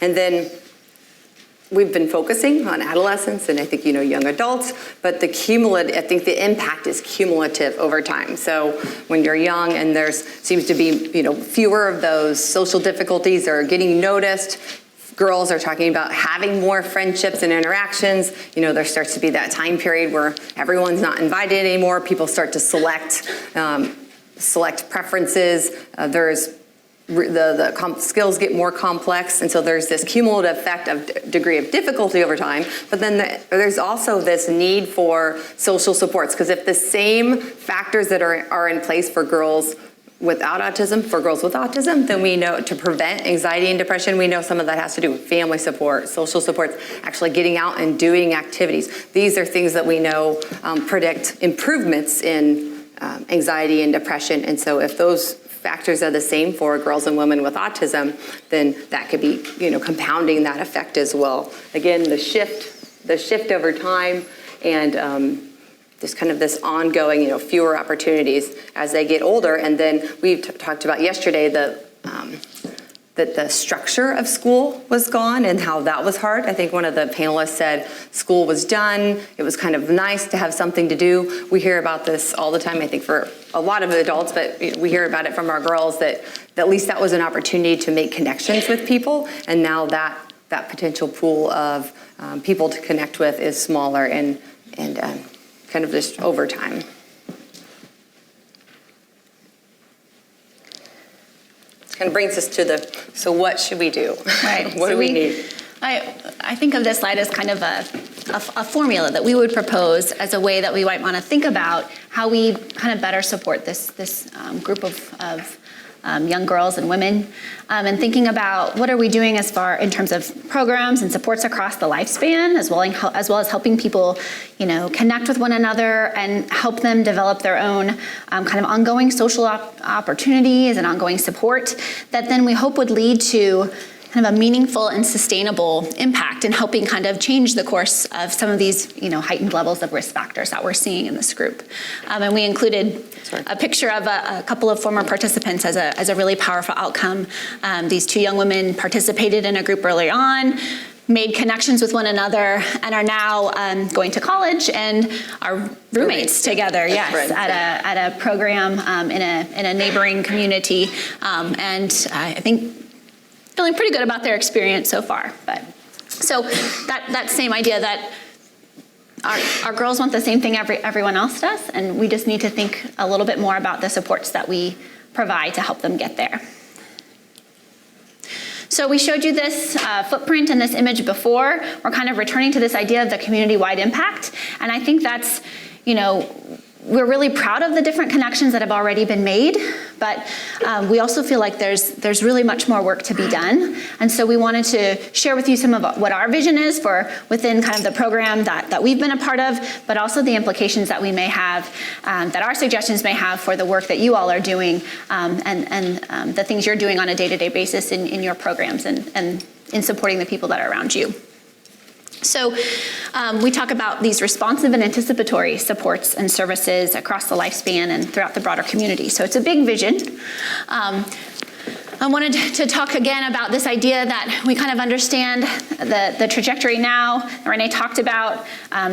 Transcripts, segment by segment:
And then we've been focusing on adolescents and I think, young adults, but I think the impact is cumulative over time. So when you're young and seems to be, fewer of those social difficulties are getting noticed, girls are talking about having more friendships and interactions. There starts to be that time period where everyone's not invited anymore. People start to select preferences. The skills get more complex, and so there's this cumulative effect of degree of difficulty over time, but then there's also this need for social supports, because if the same factors that are in place for girls without autism, for girls with autism, then we know to prevent anxiety and depression, we know some of that has to do with family support, social supports, actually getting out and doing activities. These are things that we know predict improvements in anxiety and depression, and so if those factors are the same for girls and women with autism, then that could be, compounding that effect as well. Again, the shift over time, and just kind of this ongoing, fewer opportunities as they get older. And then we talked about yesterday that the structure of school was gone and how that was hard. I think one of the panelists said school was done. It was kind of nice to have something to do. We hear about this all the time, I think, for a lot of adults, but we hear about it from our girls that at least that was an opportunity to make connections with people. And now that potential pool of people to connect with is smaller and kind of just over time. Kind of brings us to so what should we do? Right. What do we need? I think of this slide as kind of a formula that we would propose as a way that we might want to think about how we kind of better support this group of young girls and women, and thinking about what are we doing in terms of programs and supports across the lifespan, as well as helping people, connect with one another and help them develop their own kind of ongoing social opportunities and ongoing support that then we hope would lead to kind of a meaningful and sustainable impact in helping kind of change the course of some of these, heightened levels of risk factors that we're seeing in this group. And we included a picture of a couple of former participants as a really powerful outcome. These two young women participated in a group early on, made connections with one another, and are now going to college and are roommates together. Yes, at a program in a neighboring community, and I think feeling pretty good about their experience so far. But so that same idea that our girls want the same thing everyone else does, and we just need to think a little bit more about the supports that we provide to help them get there. So we showed you this footprint and this image before. We're kind of returning to this idea of the community-wide impact, and I think that's, we're really proud of the different connections that have already been made, but we also feel like there's really much more work to be done. And so we wanted to share with you some of what our vision is for within kind of the program that we've been a part of, but also the implications that we may have, that our suggestions may have for the work that you all are doing, and the things you're doing on a day-to-day basis in your programs and in supporting the people that are around you. So we talk about these responsive and anticipatory supports and services across the lifespan and throughout the broader community. So it's a big vision. I wanted to talk again about this idea that we kind of understand the trajectory now. Renee talked about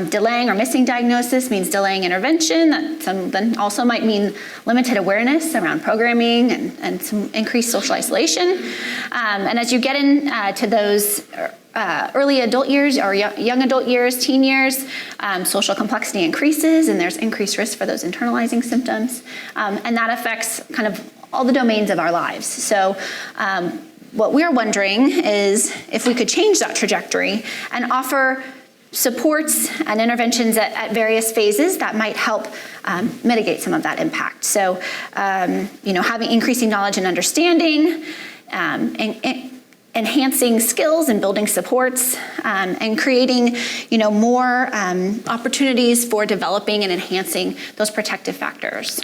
delaying or missing diagnosis means delaying intervention. That then also might mean limited awareness around programming and some increased social isolation. And as you get into those early adult years or young adult years, teen years, social complexity increases and there's increased risk for those internalizing symptoms. And that affects kind of all the domains of our lives. So what we're wondering is if we could change that trajectory and offer supports and interventions at various phases that might help mitigate some of that impact. So, having increasing knowledge and understanding, enhancing skills and building supports, and creating, more opportunities for developing and enhancing those protective factors.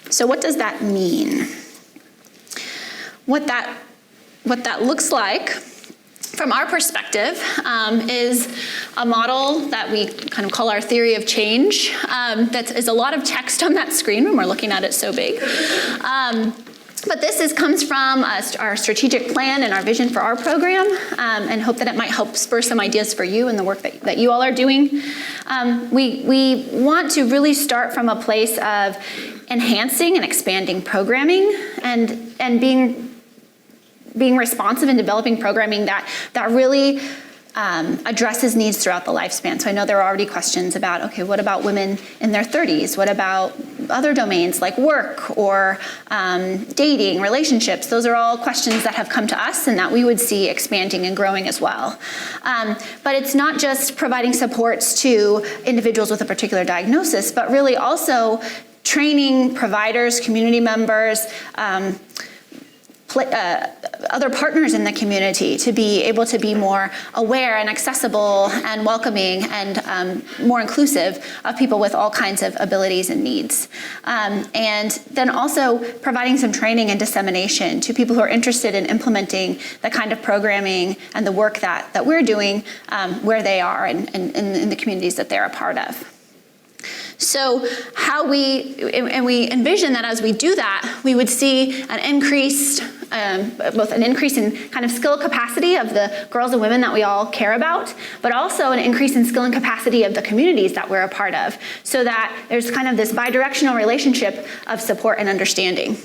So what does that mean? What that looks like from our perspective is a model that we kind of call our theory of change. That is a lot of text on that screen when we're looking at it so big. But this comes from our strategic plan and our vision for our program, and hope that it might help spur some ideas for you in the work that you all are doing. We want to really start from a place of enhancing and expanding programming and being responsive in developing programming that really addresses needs throughout the lifespan. So I know there are already questions about, okay, what about women in their 30s? What about other domains like work or dating, relationships? Those are all questions that have come to us and that we would see expanding and growing as well. But it's not just providing supports to individuals with a particular diagnosis, but really also training providers, community members, other partners in the community to be able to be more aware and accessible and welcoming and more inclusive of people with all kinds of abilities and needs. And then also providing some training and dissemination to people who are interested in implementing the kind of programming and the work that we're doing where they are and in the communities that they're a part of. So we envision that as we do that, we would see an increased, both an increase in kind of skill capacity of the girls and women that we all care about, but also an increase in skill and capacity of the communities that we're a part of, so that there's kind of this bidirectional relationship of support and understanding.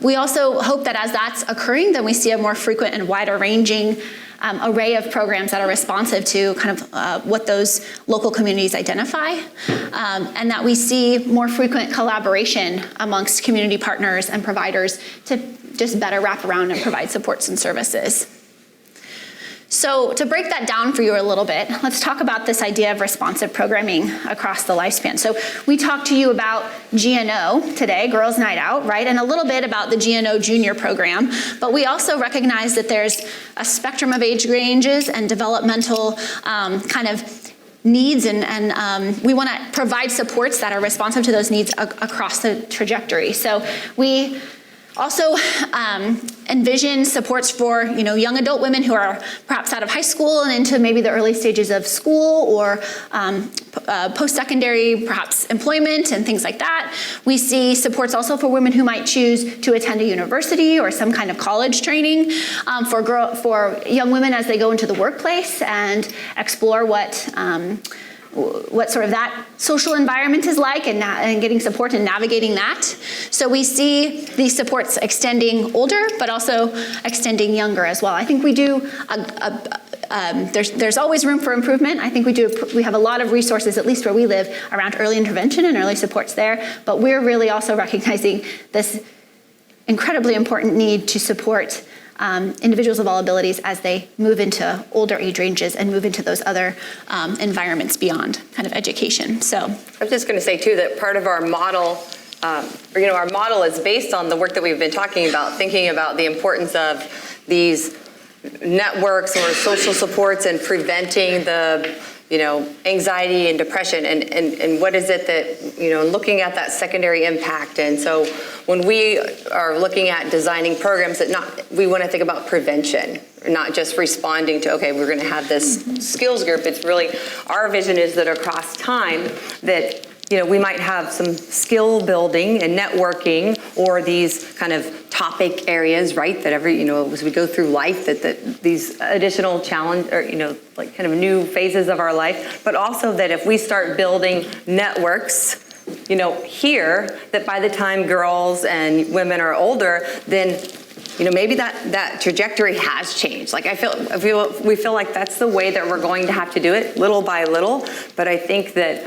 We also hope that as that's occurring, then we see a more frequent and wider ranging array of programs that are responsive to kind of what those local communities identify, and that we see more frequent collaboration amongst community partners and providers to just better wrap around and provide supports and services. So to break that down for you a little bit, let's talk about this idea of responsive programming across the lifespan. So we talked to you about GNO today, Girls Night Out, right? And a little bit about the GNO Junior program, but we also recognize that there's a spectrum of age ranges and developmental kind of needs, and we want to provide supports that are responsive to those needs across the trajectory. So we also envision supports for young adult women who are perhaps out of high school and into maybe the early stages of school or post-secondary perhaps employment and things like that. We see supports also for women who might choose to attend a university or some kind of college training, for young women as they go into the workplace and explore what sort of that social environment is like, and getting support and navigating that. So we see these supports extending older, but also extending younger as well. I think we do, there's always room for improvement. I think we have a lot of resources, at least where we live, around early intervention and early supports there, but we're really also recognizing this incredibly important need to support individuals of all abilities as they move into older age ranges and move into those other environments beyond kind of education. So I was just going to say too that part of our model, our model is based on the work that we've been talking about, thinking about the importance of these networks or social supports and preventing the anxiety and depression, and what is it that, looking at that secondary impact. And so when we are looking at designing programs, we want to think about prevention, not just responding to, okay, we're going to have this skills group. It's really, our vision is that across time that we might have some skill building and networking, or these kind of topic areas, right? That as we go through life, that these additional challenge, or like kind of new phases of our life, but also that if we start building networks, here, that by the time girls and women are older, then maybe that trajectory has changed. Like we feel like that's the way that we're going to have to do it, little by little. But I think that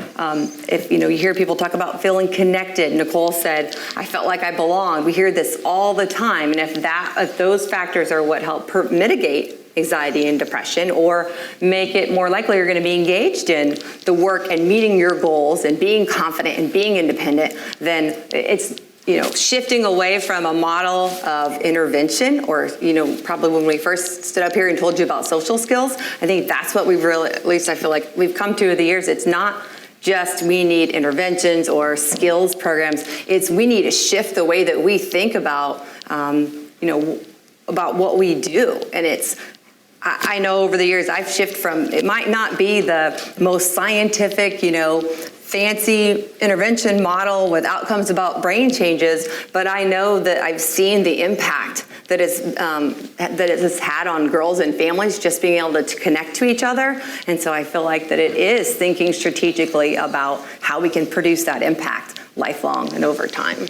if you hear people talk about feeling connected, Nicole said, I felt like I belonged. We hear this all the time, and if those factors are what help mitigate anxiety and depression, or make it more likely you're going to be engaged in the work and meeting your goals and being confident and being independent, then it's shifting away from a model of intervention, or, probably when we first stood up here and told you about social skills, I think that's what we've really, at least I feel like we've come to over the years. It's not just we need interventions or skills programs. It's we need to shift the way that we think about, about what we do. And I know over the years I've shifted from, it might not be the most scientific, fancy intervention model with outcomes about brain changes, but I know that I've seen the impact that it has had on girls and families just being able to connect to each other. And so I feel like that it is thinking strategically about how we can produce that impact lifelong and over time.